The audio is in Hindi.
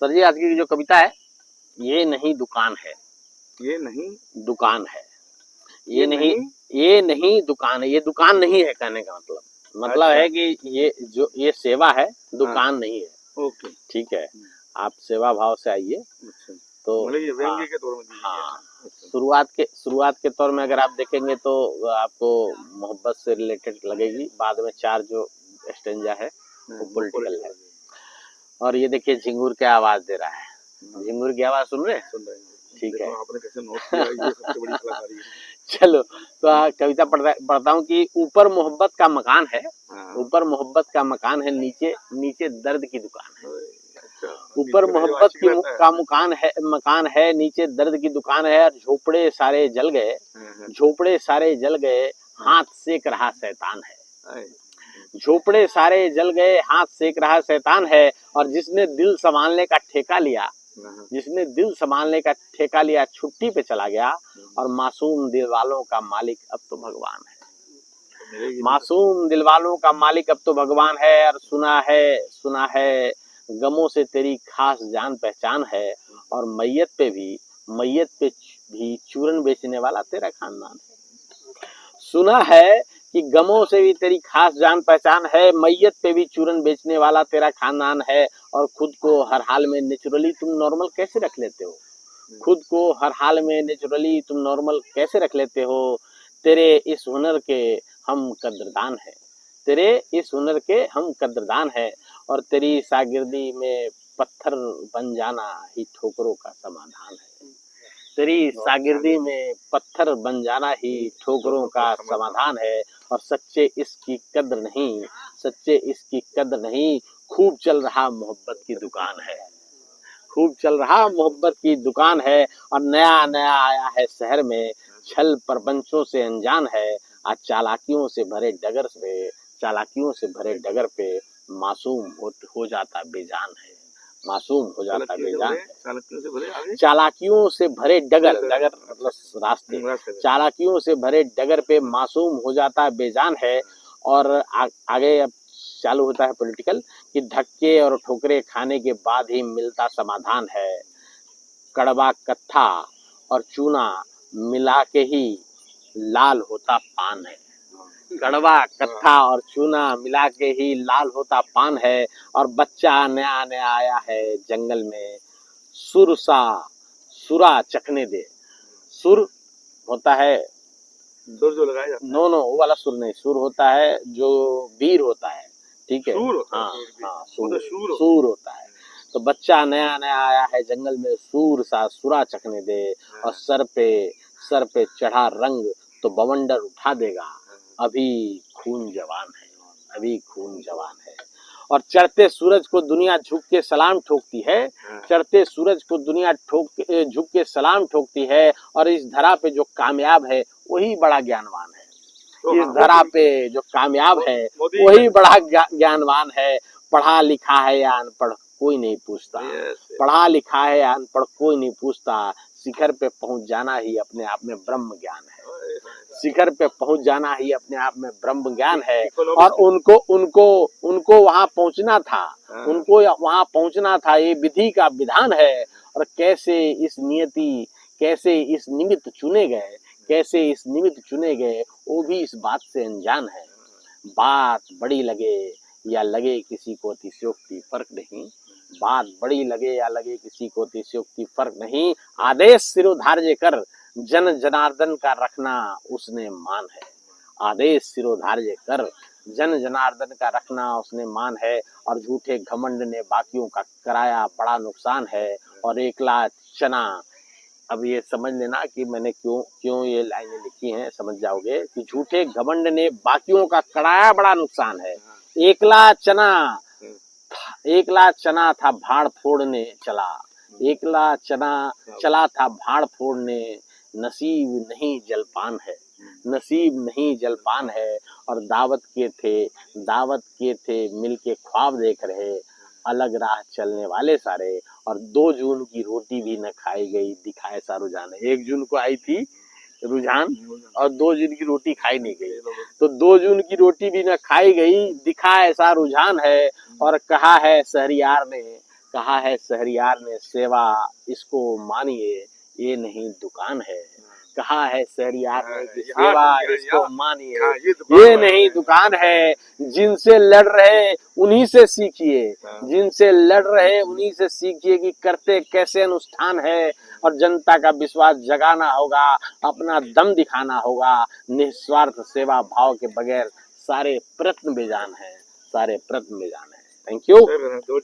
सर जी आज की जो कविता है, ये नहीं दुकान है, ये नहीं दुकान है। ये नहीं दुकान है, ये दुकान नहीं है कहने का मतलब अच्छा। है कि ये सेवा है, दुकान हाँ। नहीं है। ओके। ठीक है, आप सेवा भाव से आइए। अच्छा, तो मतलब ये हाँ, व्यंग्य के तौर में दी गई है हाँ, ना? अच्छा। शुरुआत के तौर में अगर आप देखेंगे तो आपको मोहब्बत से रिलेटेड लगेगी। बाद में 4 जो स्टेंजा है वो पॉलिटिकल है। और ये देखिए झिंगुर क्या आवाज दे रहा है, झिंगुर की आवाज सुन रहे हैं? सुन रहे हैं। ठीक है, आपने कैसे नोट किया, ये सबसे बड़ी कलाकारी है। चलो तो कविता पढ़ता हूँ कि ऊपर मोहब्बत का मकान है, ऊपर मोहब्बत का मकान है, नीचे नीचे दर्द की दुकान है। अच्छा, ऊपर मोहब्बत का मकान है, नीचे दर्द की दुकान है। और झोपड़े सारे जल गए, झोपड़े सारे जल गए, हाथ सेक रहा शैतान है। झोपड़े सारे जल गए, हाथ सेक रहा शैतान है। और जिसने दिल संभालने का ठेका लिया, जिसने दिल संभालने का ठेका लिया, छुट्टी पे चला गया। और मासूम दिल वालों का मालिक अब तो भगवान है। मासूम दिल वालों का मालिक अब तो भगवान है। और सुना है गमों से तेरी खास जान पहचान है। और मैयत पे भी चूरन बेचने वाला तेरा खानदान है। सुना है कि गमों से भी तेरी खास जान पहचान है, मैयत पे भी चूरन बेचने वाला तेरा खानदान है। और खुद को हर हाल में नेचुरली तुम नॉर्मल कैसे रख लेते हो, खुद को हर हाल में नेचुरली तुम नॉर्मल कैसे रख लेते हो। तेरे इस हुनर के हम कद्रदान है, तेरे इस हुनर के हम कद्रदान है। और तेरी शागिर्दी में पत्थर बन जाना ही ठोकरों का समाधान है। तेरी शागिर्दी में पत्थर बन जाना ही ठोकरों का समाधान है। और सच्चे इसकी कद्र नहीं, सच्चे इसकी कद्र नहीं, खूब चल रहा मोहब्बत की दुकान है, खूब चल रहा मोहब्बत की दुकान है। और नया नया आया है शहर में, छल प्रपंचों से अनजान है। आज चालाकियों से भरे डगर पे मासूम हो जाता बेजान है, मासूम हो जाता बेजान है। चालाकियों से भरे डगर मतलब रास्ते, चालाकियों से भरे डगर पे मासूम हो जाता बेजान है। और आगे अब चालू होता है पॉलिटिकल कि धक्के और ठोकरे खाने के बाद ही मिलता समाधान है। कड़वा कत्था और चूना मिला के ही लाल होता पान है। कड़वा कत्था और चूना मिला के ही लाल होता पान है। और बच्चा नया नया आया है जंगल में, सुरा चखने दे। सुर होता है, सुर जो लगाया जाता है, नो वो वाला सुर नहीं, सुर होता है जो वीर होता है। ठीक है, हाँ सूर होता है। तो बच्चा नया नया आया है जंगल में, सुरा चखने दे। और सर पे चढ़ा रंग तो बवंडर उठा देगा, अभी खून जवान है, अभी खून जवान है। और चढ़ते सूरज को दुनिया झुक के सलाम ठोकती है, चढ़ते सूरज को दुनिया झुक के सलाम ठोकती है। और इस धरा पे जो कामयाब है वही बड़ा ज्ञानवान है, इस धरा पे जो कामयाब है वही बड़ा ज्ञानवान है। पढ़ा लिखा है या अनपढ़ कोई नहीं पूछता, पढ़ा लिखा है या अनपढ़ कोई नहीं पूछता। शिखर पे पहुंच जाना ही अपने आप में ब्रह्म ज्ञान है, शिखर पे पहुंच जाना ही अपने आप में ब्रह्म ज्ञान है। और उनको वहां पहुंचना था, उनको वहां पहुंचना था, ये विधि का विधान है। और कैसे इस निमित्त चुने गए, कैसे इस निमित्त चुने गए, वो भी इस बात से अनजान है। बात बड़ी लगे या लगे किसी को अतिशयोक्ति फर्क नहीं, बात बड़ी लगे या लगे किसी को अतिशयोक्ति फर्क नहीं। आदेश सिरोधार्य कर जन जनार्दन का रखना उसने मान है, आदेश सिरोधार्य कर जन जनार्दन का रखना उसने मान है। और झूठे घमंड ने बाकियों का कराया बड़ा नुकसान है। और एकला चना, अब ये समझ लेना कि मैंने क्यों ये लाइनें लिखी हैं, समझ जाओगे कि झूठे घमंड ने बाकियों का कराया बड़ा नुकसान है। एकला चना था भाड़ फोड़ने चला, एकला चना चला था भाड़ फोड़ने, नसीब नहीं जलपान है, नसीब नहीं जलपान है। और दावत के थे मिलके ख्वाब देख रहे, अलग राह चलने वाले सारे। और 2 जून की रोटी भी न खाई गई, दिखाए सा रुझान। 1 जून को आई थी रुझान और 2 जून की रोटी खाई नहीं गई, तो 2 जून की रोटी भी न खाई गई, दिखा ऐसा रुझान है। और कहा है शहरियार ने कहा है शहरियार ने सेवा इसको मानिए, ये नहीं दुकान है। कहा है शहरियार ने कि सेवा इसको मानिए, ये नहीं दुकान है। जिनसे लड़ रहे उन्हीं से सीखिए, जिनसे लड़ रहे उन्हीं से सीखिए कि करते कैसे अनुष्ठान है। और जनता का विश्वास जगाना होगा, अपना दम दिखाना होगा। निस्वार्थ सेवा भाव के बगैर सारे प्रयत्न बेजान हैं, सारे प्रयत्न बेजान हैं। Thank you.